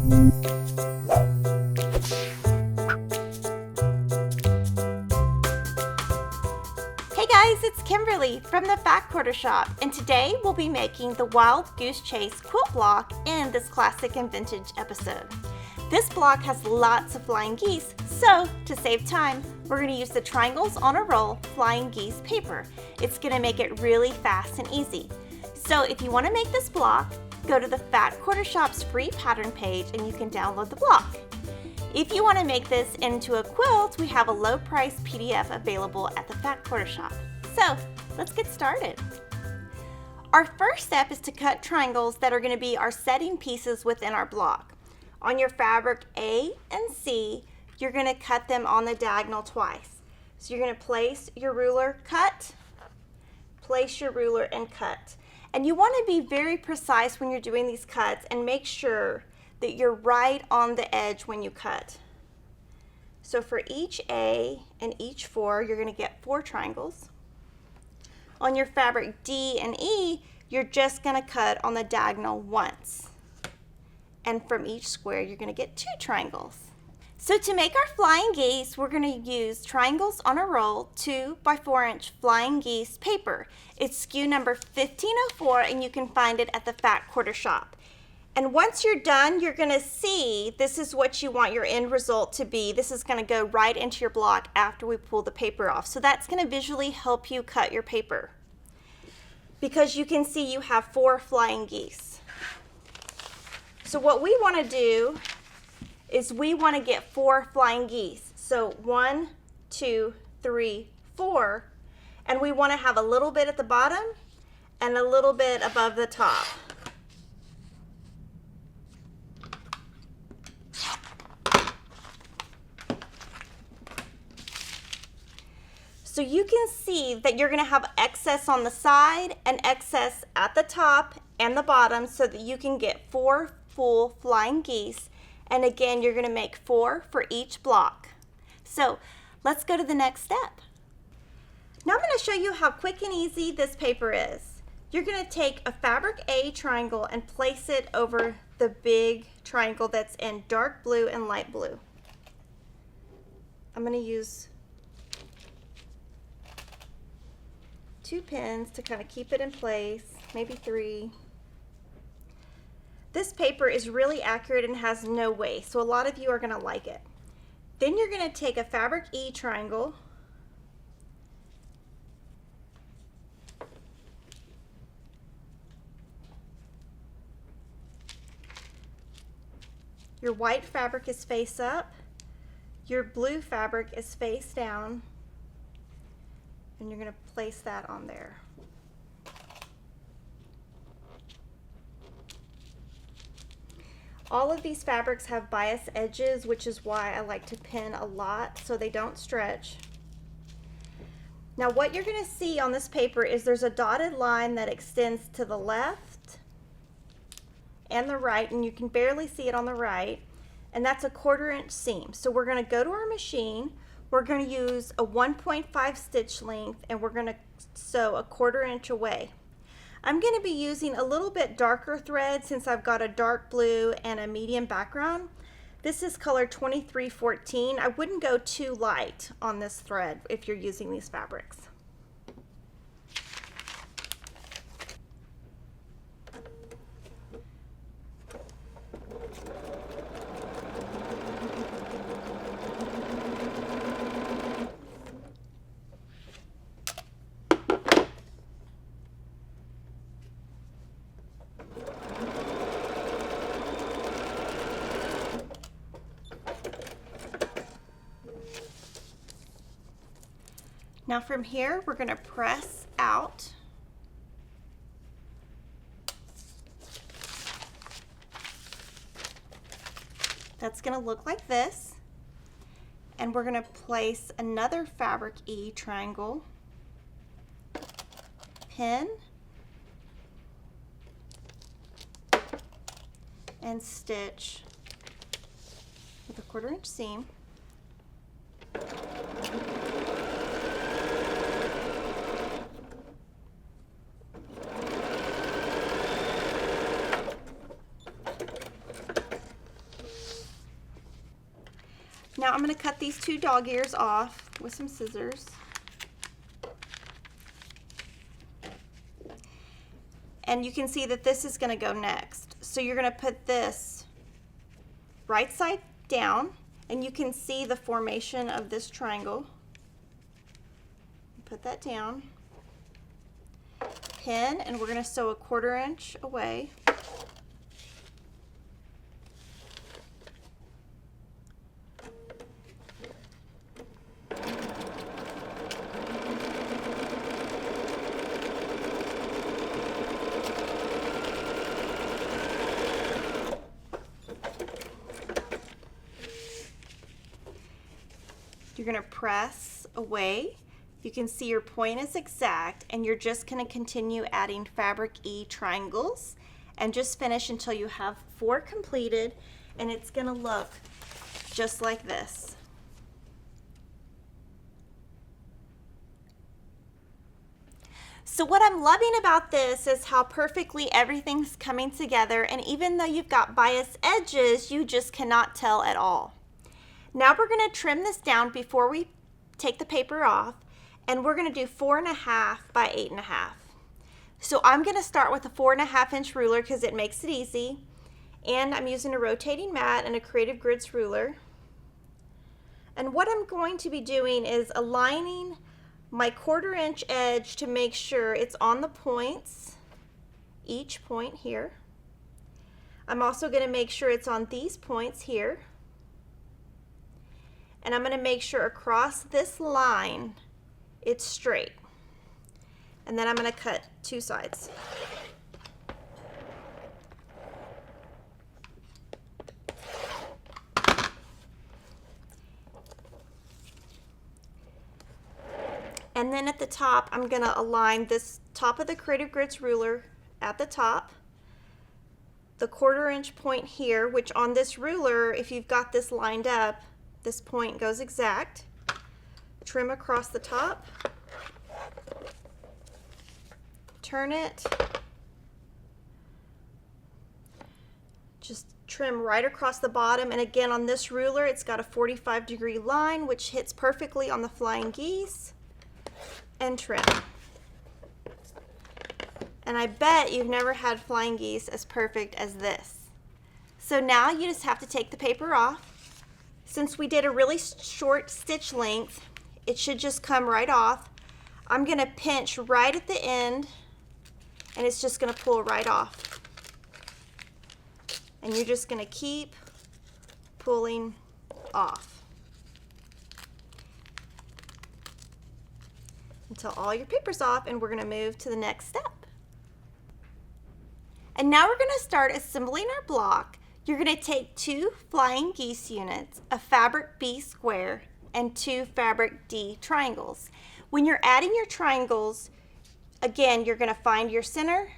Hey guys, it's Kimberly from the Fat Quarter Shop, and today we'll be making the Wild Goose Chase quilt block in this classic and vintage episode. This block has lots of flying geese, so to save time, we're going to use the Triangles on a Roll Flying Geese paper. It's going to make it really fast and easy. So if you want to make this block, go to the Fat Quarter Shop's free pattern page and you can download the block. If you want to make this into a quilt, we have a low price PDF available at the Fat Quarter Shop. So let's get started. Our first step is to cut triangles that are going to be our setting pieces within our block. On your fabric A and C, you're going to cut them on the diagonal twice. So you're going to place your ruler, cut, place your ruler, and cut. And you want to be very precise when you're doing these cuts and make sure that you're right on the edge when you cut. So for each A and each 4, you're going to get 4 triangles. On your fabric D and E, you're just going to cut on the diagonal once. And from each square, you're going to get 2 triangles. So to make our flying geese, we're going to use Triangles on a Roll 2x4" flying geese paper. It's SKU number 1504, and you can find it at the Fat Quarter Shop. And once you're done, you're going to see this is what you want your end result to be. This is going to go right into your block after we pull the paper off. So that's going to visually help you cut your paper, because you can see you have 4 flying geese. So what we want to do is we want to get 4 flying geese. So 1, 2, 3, 4, and we want to have a little bit at the bottom and a little bit above the top. So you can see that you're going to have excess on the side and excess at the top and the bottom so that you can get 4 full flying geese. And again, you're going to make 4 for each block. So let's go to the next step. Now I'm going to show you how quick and easy this paper is. You're going to take a fabric A triangle and place it over the big triangle that's in dark blue and light blue. I'm going to use 2 pins to kind of keep it in place, maybe 3. This paper is really accurate and has no waste, so a lot of you are going to like it. Then you're going to take a fabric E triangle, your white fabric is face up, your blue fabric is face down, and you're going to place that on there. All of these fabrics have bias edges, which is why I like to pin a lot so they don't stretch. Now what you're going to see on this paper is there's a dotted line that extends to the left and the right, and you can barely see it on the right, and that's a 1/4 inch seam. So we're going to go to our machine, we're going to use a 1.5 stitch length, and we're going to sew a 1/4 inch away. I'm going to be using a little bit darker thread since I've got a dark blue and a medium background. This is color 2314. I wouldn't go too light on this thread if you're using these fabrics. Now from here, we're going to press out. That's going to look like this. And we're going to place another fabric E triangle, pin, and stitch with a 1/4 inch seam. Now I'm going to cut these 2 dog ears off with some scissors. And you can see that this is going to go next. So you're going to put this right side down, and you can see the formation of this triangle. Put that down. Pin, and we're going to sew a 1/4 inch away. You're going to press away. You can see your point is exact, and you're just going to continue adding fabric E triangles and just finish until you have 4 completed, and it's going to look just like this. So what I'm loving about this is how perfectly everything's coming together, and even though you've got bias edges, you just cannot tell at all. Now we're going to trim this down before we take the paper off, and we're going to do 4.5 by 8.5. So I'm going to start with a 4.5 inch ruler because it makes it easy, and I'm using a rotating mat and a Creative Grids ruler. And what I'm going to be doing is aligning my 1/4 inch edge to make sure it's on the points, each point here. I'm also going to make sure it's on these points here. And I'm going to make sure across this line it's straight. And then I'm going to cut 2 sides. And then at the top, I'm going to align this top of the Creative Grids ruler at the top, the 1/4 inch point here, which on this ruler, if you've got this lined up, this point goes exact. Trim across the top, turn it, just trim right across the bottom, and again on this ruler it's got a 45-degree line which hits perfectly on the flying geese, and trim. And I bet you've never had flying geese as perfect as this. So now you just have to take the paper off. Since we did a really short stitch length, it should just come right off. I'm going to pinch right at the end, and it's just going to pull right off. And you're just going to keep pulling off until all your paper's off, and we're going to move to the next step. And now we're going to start assembling our block. You're going to take 2 flying geese units, a fabric B square, and 2 fabric D triangles. When you're adding your triangles, again, you're going to find your center,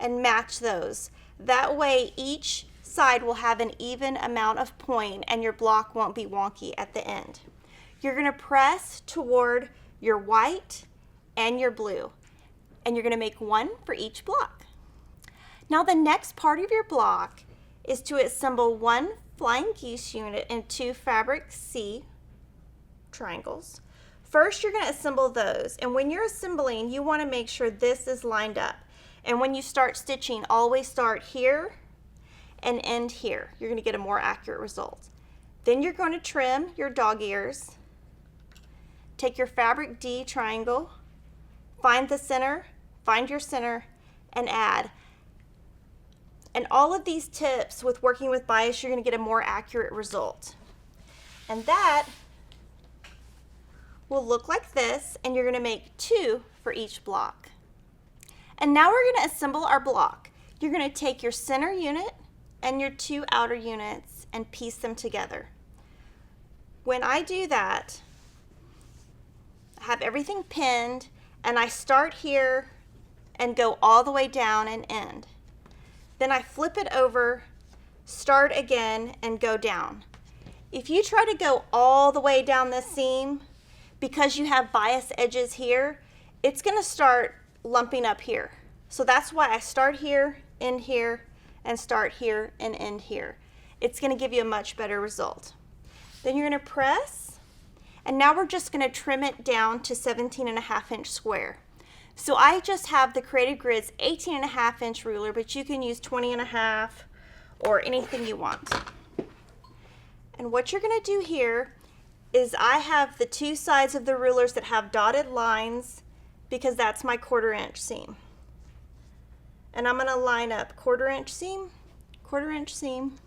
and match those. That way each side will have an even amount of point and your block won't be wonky at the end. You're going to press toward your white and your blue, and you're going to make 1 for each block. Now the next part of your block is to assemble 1 flying geese unit and 2 fabric C triangles. First you're going to assemble those, and when you're assembling you want to make sure this is lined up, and when you start stitching always start here and end here. You're going to get a more accurate result. Then you're going to trim your dog ears, take your fabric D triangle, find the center, find your center, and add. And all of these tips with working with bias, you're going to get a more accurate result. And that will look like this, and you're going to make 2 for each block. And now we're going to assemble our block. You're going to take your center unit and your 2 outer units and piece them together. When I do that, I have everything pinned, and I start here and go all the way down and end. Then I flip it over, start again, and go down. If you try to go all the way down this seam, because you have bias edges here, it's going to start lumping up here. So that's why I start here, end here, and start here and end here. It's going to give you a much better result. Then you're going to press, and now we're just going to trim it down to 17.5-inch square. So I just have the Creative Grid's 18.5-inch ruler, but you can use 20.5 or anything you want. And what you're going to do here is I have the two sides of the rulers that have dotted lines because that's my 1/4 inch seam. And I'm going to line up 1/4 inch seam, 1/4 inch seam,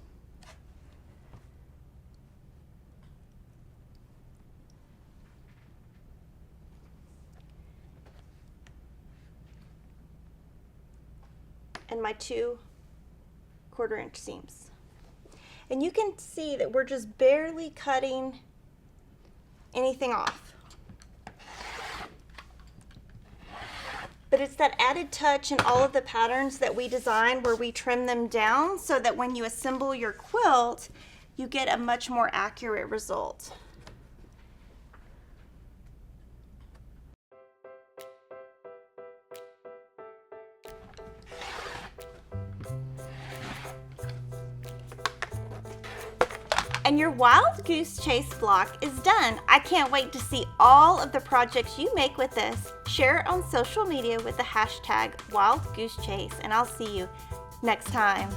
and my two 1/4 inch seams. And you can see that we're just barely cutting anything off. But it's that added touch in all of the patterns that we design where we trim them down so that when you assemble your quilt, you get a much more accurate result. And your Wild Goose Chase block is done. I can't wait to see all of the projects you make with this. Share it on social media with the hashtag Wild Goose Chase, and I'll see you next time.